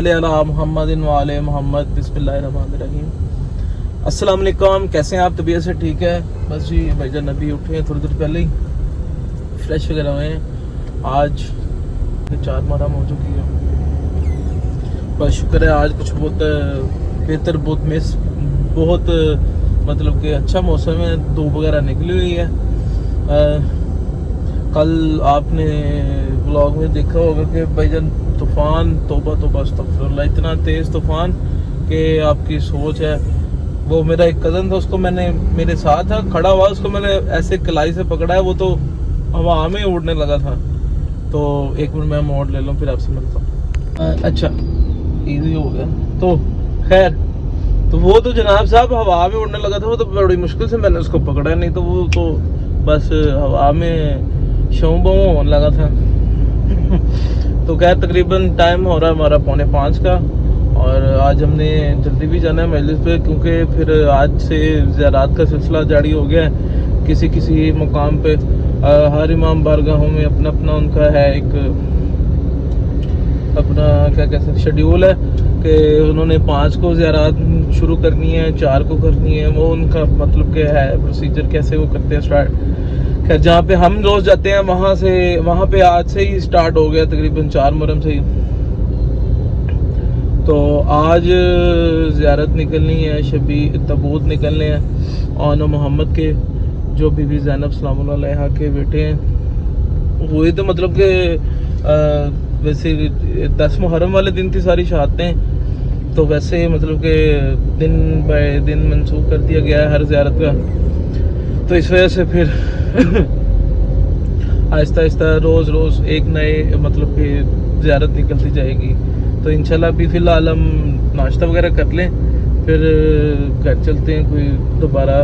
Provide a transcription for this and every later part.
मोहम्मद मोहम्मद बिस्मिल्लाहिर्रहमानिर्रहीम। अस्सलाम वालेकुम, कैसे हैं आप? तबीयत से ठीक है? बस जी भाईजान अभी उठे हैं, थोड़ी देर पहले ही फ्रेश वगैरह हुए हैं। आज 4 मुहर्रम हो चुकी है, बस शुक्र है आज कुछ बहुत बेहतर, बहुत मतलब कि अच्छा मौसम है, धूप वगैरह निकली हुई है। कल आपने व्लॉग में देखा होगा कि भाईजान तूफ़ान, तौबा अस्तगफिरुल्लाह, इतना तेज़ तूफ़ान कि आपकी सोच है। वो मेरा एक कज़न था, उसको मैंने, मेरे साथ था, खड़ा हुआ, उसको मैंने ऐसे कलाई से पकड़ा है, वो तो हवा में उड़ने लगा था। तो एक मिनट मैं मोड़ ले लूँ, फिर आपसे मिलता हूँ। अच्छा इजी हो गया। तो खैर, तो वो तो जनाब साहब हवा में उड़ने लगा था, वो तो बड़ी मुश्किल से मैंने उसको पकड़ा, नहीं तो वो तो बस हवा में शों बो होने लगा था। तो खैर तकरीबन टाइम हो रहा है हमारा 4:45 का, और आज हमने जल्दी भी जाना है मजलिस पे, क्योंकि फिर आज से ज़ियारत का सिलसिला जारी हो गया है। किसी किसी मुकाम पे हर इमाम बारगाहों में अपना अपना उनका है, एक अपना क्या कह सकते शेड्यूल है कि उन्होंने 5 को ज़ियारत शुरू करनी है, 4 को करनी है, वो उनका मतलब क्या है प्रोसीजर, कैसे वो करते हैं स्टार्ट। खैर जहाँ पे हम रोज़ जाते हैं वहाँ पे आज से ही स्टार्ट हो गया, तकरीबन 4 मुहर्रम से ही। तो आज ज़ियारत निकलनी है, शबी तबूत निकलने हैं और मोहम्मद के, जो बीबी ज़ैनब सलामुल्लाह अलैहा के बेटे हैं। वही तो मतलब कि वैसे 10 मुहर्रम वाले दिन थी सारी शहादतें, तो वैसे मतलब कि दिन बाय दिन मंसूख कर दिया गया है हर ज़ियारत का। तो इस वजह से फिर आहिस्ता आहिस्ता रोज़ रोज़ एक नए मतलब कि ज़ियारत निकलती जाएगी। तो इंशाल्लाह अभी फ़िलहाल हम नाश्ता वगैरह कर लें, फिर घर चलते हैं, कोई दोबारा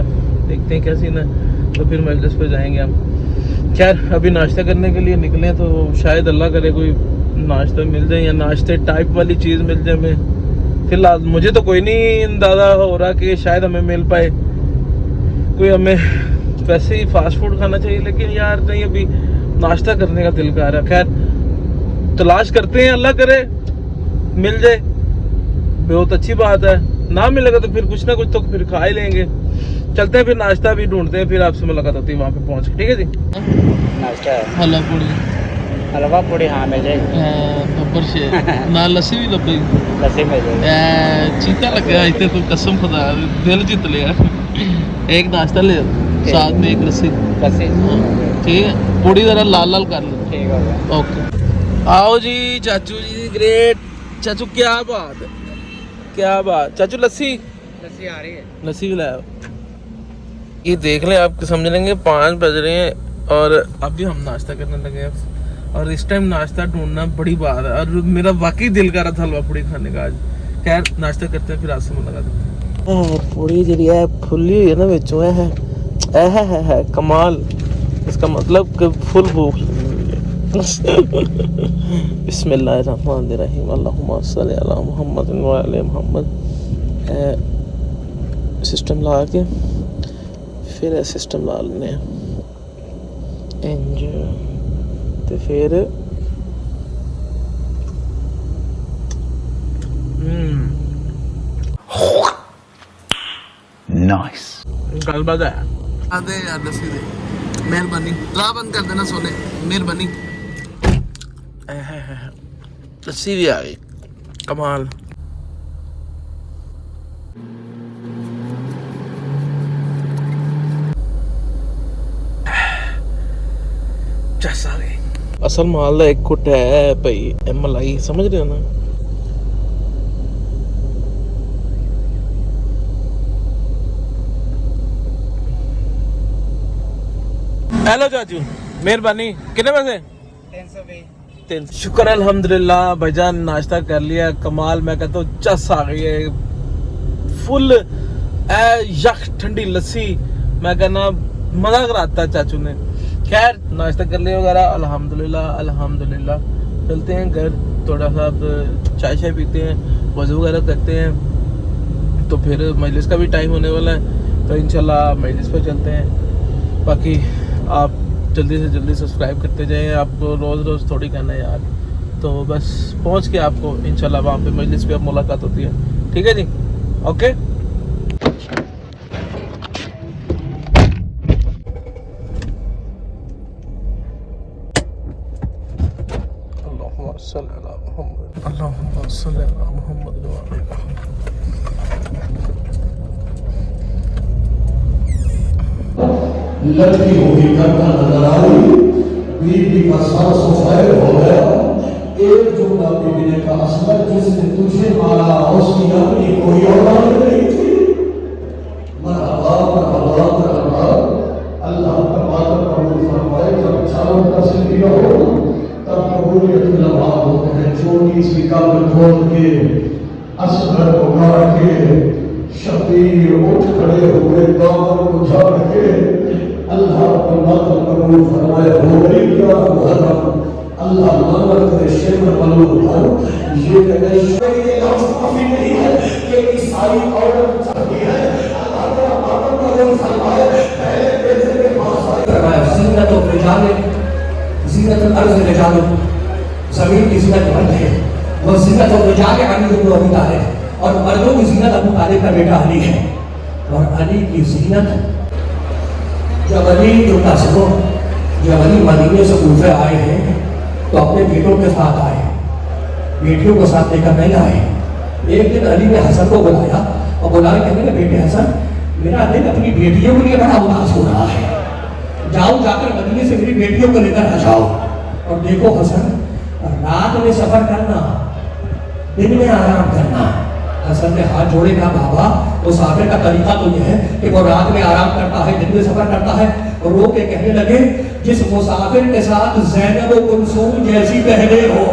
देखते हैं क्या सीन है, तो फिर मजलिस पे जाएंगे हम। खैर अभी नाश्ता करने के लिए निकले, तो शायद अल्लाह करे कोई नाश्ता मिल जाए या नाश्ते टाइप वाली चीज़ मिल जाए हमें। फिलहाल मुझे तो कोई नहीं अंदाज़ा हो रहा कि शायद हमें मिल पाए कोई, हमें वैसे ही फास्ट फूड खाना चाहिए, लेकिन यार नहीं अभी नाश्ता करने का दिल कर रहा है। खैर तलाश करते हैं, अल्लाह करे मिल जाए, बहुत अच्छी बात है। ना मिलेगा तो फिर कुछ ना कुछ तो फिर खा ही लेंगे। चलते हैं फिर, नाश्ता भी ढूंढते हैं, फिर आपसे मुलाकात होती है वहाँ पे पहुँच के। ठीक है जी। नाश्ता है हलवा पूड़ी, हलवा पूड़ी हाँ मिल जाएगी, बब्बर से ना लस्सी भी लब्बेगी, लस्सी मिल जाएगी। चीता लग गया इतने, तो कसम खुदा दिल जीत लिया। एक नाश्ता ले, साथ में एक लस्सी। ठीक है, पूड़ी जरा लाल लाल कर लो। ठीक हो गया। ओके, आओ जी चाचू जी, ग्रेट चाचू, क्या बात है, क्या बात। चाचू लस्सी आ रही है, लस्सी भी लाया। ये देख लें, आप समझ लेंगे 5 बज रहे हैं और अभी हम नाश्ता करने लगे हैं। और इस टाइम नाश्ता ढूंढना बड़ी बात है, और मेरा वाकई दिल कर रहा था हलवा पूड़ी खाने का आज। खैर नाश्ता करते हैं, फिर आज से मुलाकात करते हैं। पूड़ी जी है फुल्ली हुई है ना बिचों, है कमाल, इसका मतलब कि फुल भूख। बिस्मिल्लाहिर्रहमानिर्रहीम, अल्लाहुम्मा सल्ली अला मुहम्मद व अला मुहम्मद। सिस्टम ला के फिर सिस्टम ला लेने इंज, तो फिर नाइस गल बात है। आदे यार लस्सी दे, मेहरबानी, ड्रा बंद कर देना सोने, मेहरबानी। लस्सी भी आ गई, कमाल। आ गई। असल माल का एक कुट है भाई, मलाई, समझ रहे हो ना। हेलो चाचू, मेहरबानी, कितने पैसे? 320। शुक्र अल्हम्दुलिल्लाह भाईजान, नाश्ता कर लिया, कमाल। मैं कहता हूँ चस आ गई है, फुल यख ठंडी लस्सी, मैं कहना मजा कराता चाचू ने। खैर नाश्ता कर लिया वगैरह, अल्हम्दुलिल्लाह। चलते हैं घर, थोड़ा सा चाय शाय पीते हैं, वज़ू वगैरह करते हैं, तो फिर मजलिस का भी टाइम होने वाला है, तो इंशाल्लाह मजलिस पर चलते हैं। बाकी आप जल्दी से जल्दी सब्सक्राइब करते जाएं, आपको रोज़ रोज़ थोड़ी कहना है यार, تو بس پہنچ کے آپ کو انشاءاللہ وہاں پہ مجلس پہ اب ملاقات ہوتی ہے. ٹھیک ہے جی, اوکے. اللہم صلی علی محمد, اللہم صلی علی محمد و علی محمد. لڑکی ہوئی کرتا نظر آئی, بیوی کا سر سفید ہو گیا. ایک جملہ بیوی نے کہا, اسمت جس نے تجھے مارا اس کی اپنی کوئی اولاد نہیں تھی. مرحبا مرحبا مرحبا, اللہ کا ماتم قبول فرمائے. جب چاروں طرف سے دیا ہو تب قبولیت لمحہ ہوتے ہیں. چھوٹی سی قبر کھول کے اصغر کو مار کے شبیر اٹھ کھڑے ہوئے دامن کو جھاڑ کے اللہ کا ماتم قبول فرمائے. ہو گئی کیا محرم, اللہ مانت کرے شمر ملوم ہو. یہ لفظ کافی نہیں ہے کہ عیسائی عورت چاہتی ہے. اللہ کا ماتم قبول فرمائے. پہلے پیسے کے پاس آئے زینت و رجال, زینت الارض رجال, زمین کی زینت مرد ہے. وہ زینت و رجال علی بن ابی طالب, اور مردوں کی زینت ابو طالب کا بیٹا علی ہے. اور علی کی زینت, جب علی جملہ سنو, جب علی مدینے سے کوفہ آئے ہیں تو اپنے بیٹوں کے ساتھ آئے, بیٹیوں کو ساتھ لے کر نہیں آئے. ایک دن علی نے حسن کو بلایا اور بلا کے کہنے, بیٹے حسن, میرا دل اپنی بیٹیوں کے لیے بڑا اداس ہو رہا ہے, جاؤ جا کر مدینے سے میری بیٹیوں کو لے کر آ جاؤ. اور دیکھو حسن, رات میں سفر کرنا, دن میں آرام کرنا. حسن نے ہاتھ جوڑے, کہا بابا مسافر کا طریقہ تو یہ ہے کہ وہ رات میں آرام کرتا ہے, دن میں سفر کرتا ہے. اور رو کے کہنے لگے, جس مسافر کے ساتھ زینب و کلثوم جیسی بہنیں ہو,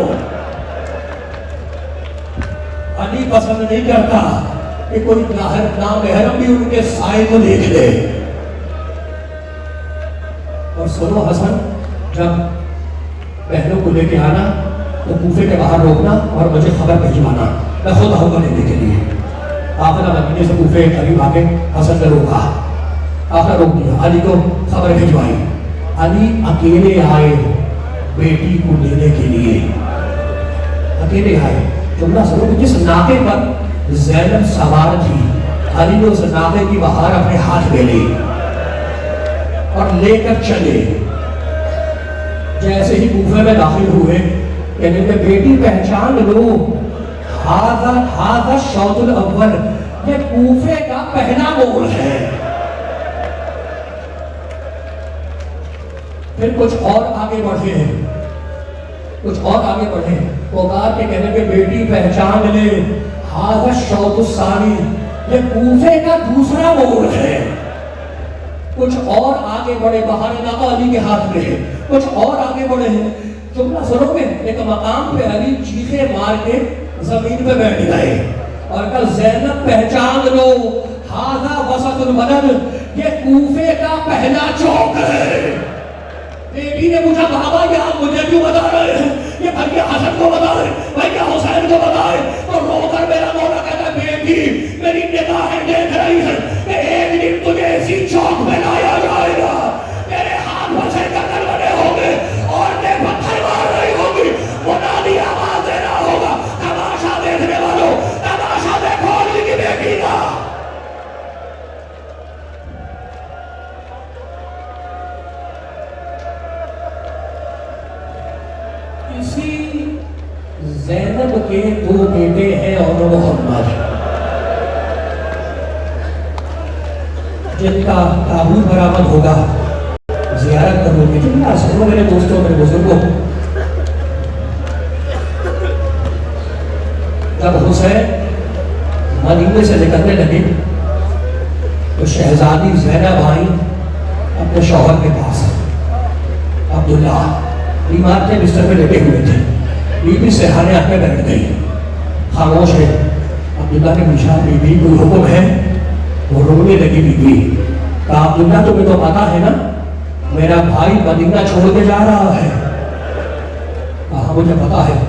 علی پسند نہیں کرتا کہ کوئی نامحرم بھی ان کے سائے کو دیکھ لے. اور سنو حسن, جب بہنوں کو لے کے آنا تو کوفے کے باہر روکنا اور مجھے خبر بھجوانا, میں خود آؤں گا لینے کے لیے. آخر مدینے سے کوفے قریب آ کے حسن نے روکا, آخر روک دیا, علی کو خبر بھجوائی. علی اکیلے آئے بیٹی کو لینے کے لیے, اکیلے آئے. جملہ سنو, جس ناقے پر زینب سوار تھی, علی نے اس ناقے کی بہار اپنے ہاتھ میں لی اور لے کر چلے. جیسے ہی کوفے میں داخل ہوئے, کہنے کہ بیٹی پہچان لو, ہاذا شوط الاول, یہ کوفے کا پہلا موڑ ہے. پھر کچھ اور آگے بڑھے ہیں, کچھ اور آگے بڑھے, پکار کے کہنے کہ بیٹی پہچان لے, ہاذا شوط الثانی, یہ کوفے کا دوسرا موڑ ہے. کچھ اور آگے بڑھے, بہار ناقہ علی کے ہاتھ میں ہے. کچھ اور آگے بڑھے ہیں. جملہ سنو گے, ایک مقام پہ علی چیخے مار کے زمین پہ بیٹھ گئے اور کہا, زینب پہچان لو, ہاذا وسط البلد, یہ کوفے کا پہلا چوک ہے. بیٹی نے پوچھا, بابا یہ آپ مجھے کیوں بتا رہے ہیں, یہ بھیا حسن کو بتا رہے, بھیا حسین کو بتائے. تو رو کر میرا مولا کہتا ہے, بیٹی میری نگاہیں دیکھ رہی ہے کہ ایک دن تجھے اسی چوک میں لایا جائے گا, میرے ہاتھ پھنسے قتل بنے ہوں گے, عورتیں پتھر مار رہی ہوں گی, منادی آواز دینا ہوگا, تماشا دیکھنے والوں تماشا دیکھو علی کی بیٹی کا. اسی زینب کے دو بیٹے ہیں اور محمد, جن کا تابوت برآمد ہوگا, زیارت کرو گے. جملہ سنو میرے دوستوں, میرے بزرگوں, جب حسین مدینے سے نکلنے لگے تو شہزادی زینب آئی اپنے شوہر کے پاس. عبداللہ بیمار تھے, بستر پہ لیٹے ہوئے تھے, بی بی سہانے آ کے بیٹھ گئی, خاموش ہے. عبداللہ نے پوچھا, بی بی کوئی حکم ہے؟ وہ رونے لگی بی بی. کہا, عبداللہ تمہیں تو پتا ہے نا میرا بھائی مدینہ چھوڑ کے جا رہا ہے. کہا, مجھے پتا ہے.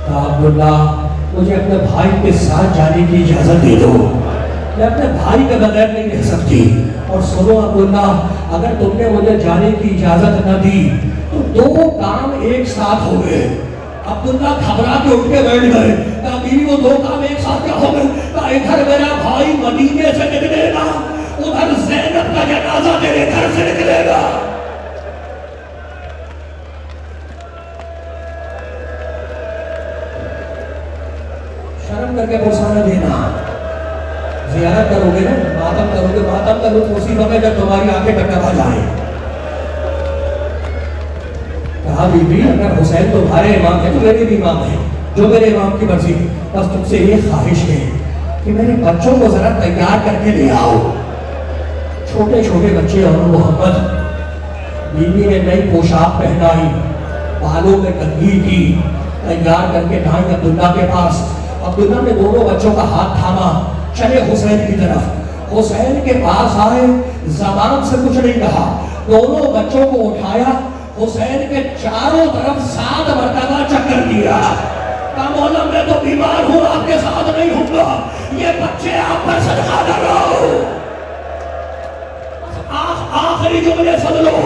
کہا, عبداللہ مجھے اپنے بھائی کے ساتھ جانے کی اجازت دے دو, میں اپنے بھائی کے بغیر نہیں رہ سکتی. اور سنو عبداللہ, اگر تم نے مجھے جانے کی اجازت نہ دی تو دو کام ایک ساتھ ہو گئے. अब्दुल्ला घबरा के उठ के बैठ गए। कहा बीवी वो दो काम एक साथ क्या हो गए? कहा इधर मेरा भाई मदीने से निकलेगा, उधर ज़ैनब का जनाजा तेरे घर से निकलेगा। शर्म करके पुरसाना देना, ज़ियारत करोगे ना, मातम करोगे, मातम का लुत्फ उसी वक्त जब तुम्हारी आंखें टकटका जाए। कहा बीबी अगर हुसैन तुम्हारे इमाम है तो मेरे भी इमाम है, जो मेरे इमाम की मर्जी, बस तुमसे ये ख्वाहिश है कि मेरे बच्चों को जरा तैयार करके ले आओ, छोटे छोटे बच्चे। और मोहम्मद बीवी ने नई पोशाक पहनाई, बालों में कंघी की, तैयार करके ढाई अब्दुल्ला के पास। अब्दुल्ला ने दोनों बच्चों का हाथ थामा, चले हुसैन की तरफ। हुसैन के पास आए, ज़बान से कुछ नहीं कहा, दोनों बच्चों को उठाया, हुसैन के चारों तरफ 7 मरतबा चक्कर दिया। कहा मौला मैं तो बीमार हूं, आपके साथ नहीं हूँगा, ये बच्चे आप पर सदका कर रहा हूं। आखिरी जुमले सुन लो।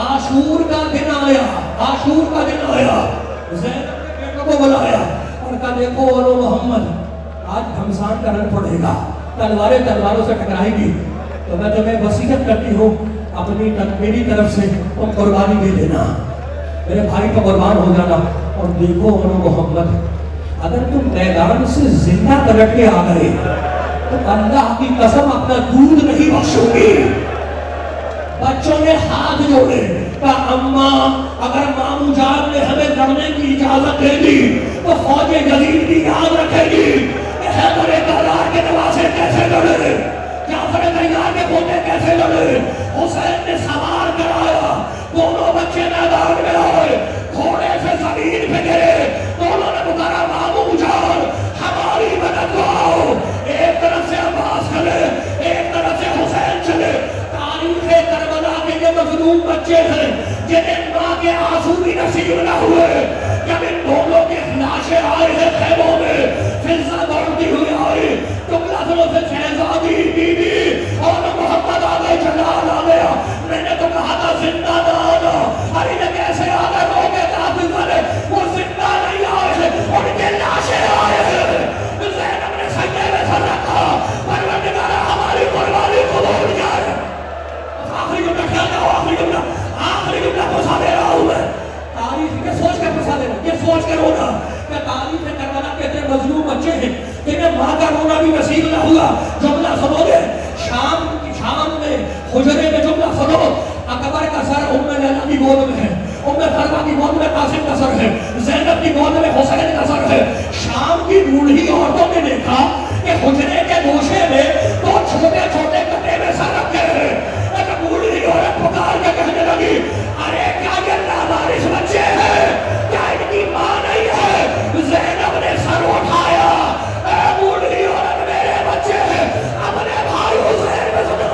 आशूर का दिन आया, आशूर का दिन आया, ज़ैनब ने बेटों को बुलाया और कहा देखो ओलो मोहम्मद, आज घमसान का रन पड़ेगा, तलवारें तलवारों से टकराएगी, तो मैं तुम्हें वसीयत करती हूँ मेरी तरफ से तुम कुर्बानी दे देना, मेरे भाई को कुर्बान हो जाना। और देखो ओलो मोहम्मद, अगर तुम मैदान से जिंदा पलट के आ गए तो अल्लाह की कसम अपना दूध नहीं बख्शूंगी। बच्चों ने हाथ जोड़े, कहा अम्मा अगर मामू जान ने हमें लड़ने की इजाजत दे दी तो फौजे यजीद की याद रखेगी। हैदर करार के नवासे कैसे लड़े, जाफर तैयार के पोते कैसे लड़े। हुसैन ने सवार कराया, दोनों बच्चे मैदान में आए, घोड़े से जमीन पे गिरे, दोनों ने पुकारा मामू जान हमारी मदद को आओ। एक तरफ से अब्बास चले, एक तरफ से हुसैन चले। तारीख़े करबला के ये मज़लूम बच्चे हैं जिन्हें माँ के आंसू भी नसीब न हुए। जब इन दोनों के लाशें आए हैं खैमों में, फिजा दौड़ती हुई आई, टुकड़ा से शहजादी बीबी और मोहम्मद आ गए, जलाल आ गया। मैंने तो कहा था जिंदा ना आना, अरे ने कैसे आ गए रोके काफिर वाले, वो जिंदा नहीं आए हैं, उनके लाशें आए हैं। ज़ैनब ने सजदे में सर रखा, परवरदिगार हमारी कुर्बानी कबूल कर। आखिरी जुमला क्या था, आखिरी जुमला फंसा दे रहा हूं मैं, तारीफ के सोच कर फंसा देना, ये सोच कर रोना। क्या तारीफ है करबला के इतने मजलूम बच्चे हैं जिन्हें माँ का रोना भी नसीब न हुआ। जुमला सुनोगे, शाम में हुजरे में जुमला सुनो। अकबर का सर उम्मे लैला की गोद में है, उम्मे फरमा की गोद में कासिम का सर है, ज़ैनब की गोद में हुसैन का सर है। शाम की बूढ़ी औरतों ने देखा कि हुजरे के गोशे में दो छोटे छोटे कटे में सर रखे हैं। एक बूढ़ी औरत पुकार के कहने लगी, अरे क्या ये लावारिस बच्चे हैं, क्या इनकी माँ नहीं है? ज़ैनब ने सर उठाया, बूढ़ी औरत मेरे बच्चे हैं, अपने भाई हुसैन में सुना।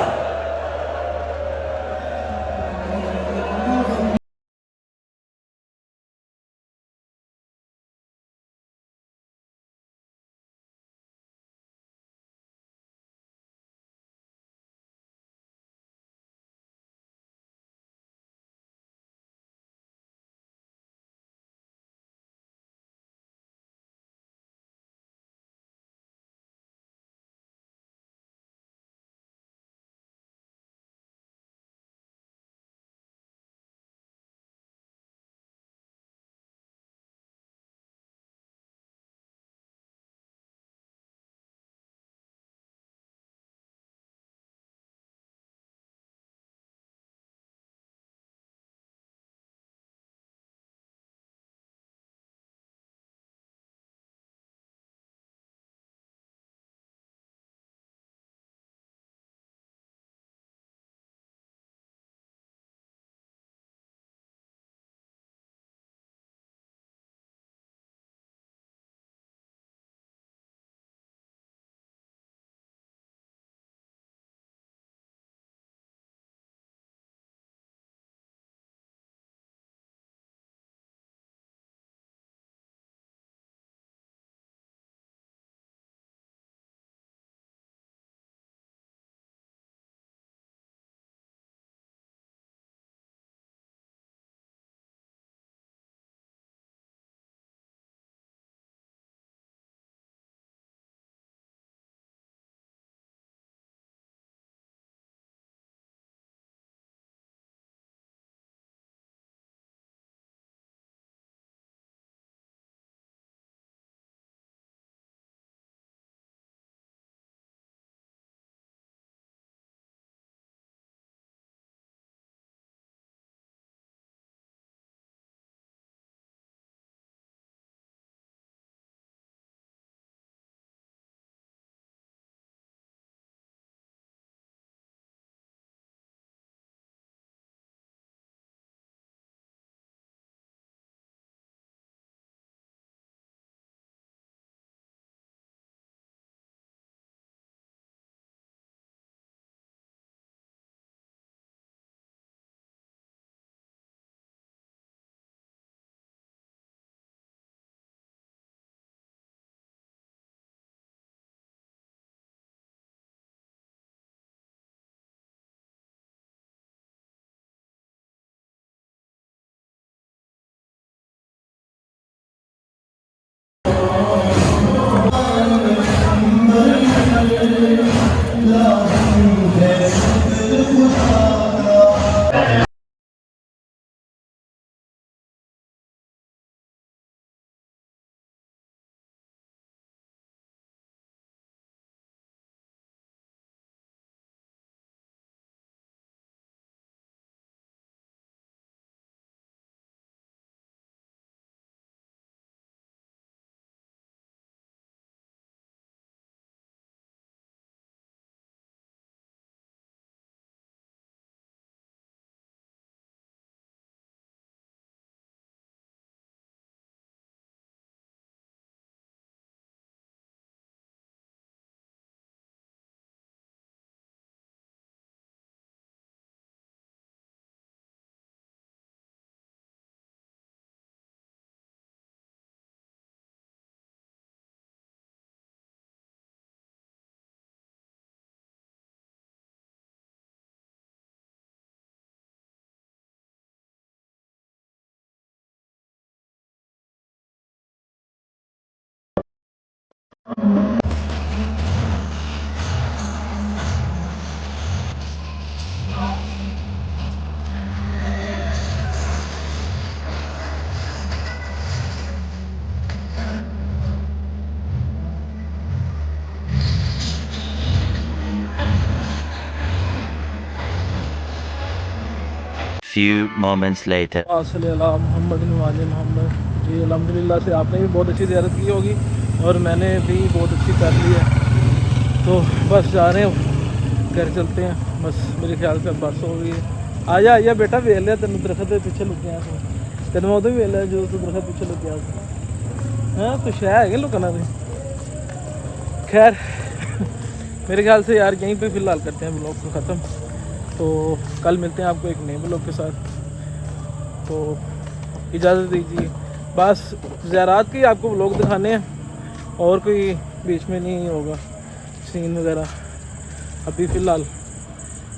few moments later. صلی اللہ محمد وعلی محمد. جی الحمدللہ سے آپ نے بھی بہت اچھی زیارت کی ہوگی اور میں نے بھی بہت اچھی کر لی ہے. تو بس جا رہے ہیں, گھر چلتے ہیں. بس میرے خیال سے بس ہو گئی ہے. آجا آجا بیٹا ویل لیا تین درخت کے پیچھے لگیا تین میں ادو ویل لیا جو درخت پیچھے لگیا. ہاں تو شہ ہے لکنا سے. خیر میرے خیال سے یار یہیں پہ فی الحال کرتے ہیں بلاگ کو ختم. تو کل ملتے ہیں آپ کو ایک نئے بلاگ کے ساتھ. تو اجازت دیجیے. بس زیارات کے آپ کو بلاگ دکھانے ہیں اور کوئی بیچ میں نہیں ہوگا سین وغیرہ. ابھی فی الحال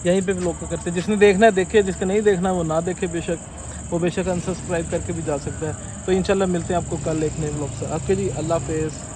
یہیں پہ بلاگ کو کرتے ہیں. جس نے دیکھنا ہے دیکھے, جس کا نہیں دیکھنا ہے وہ نہ دیکھے. بے شک وہ بے شک انسبسکرائب کر کے بھی جا سکتا ہے. تو انشاءاللہ ملتے ہیں آپ کو کل ایک نئے بلاگ سے. آپ کے جی اللہ حافظ.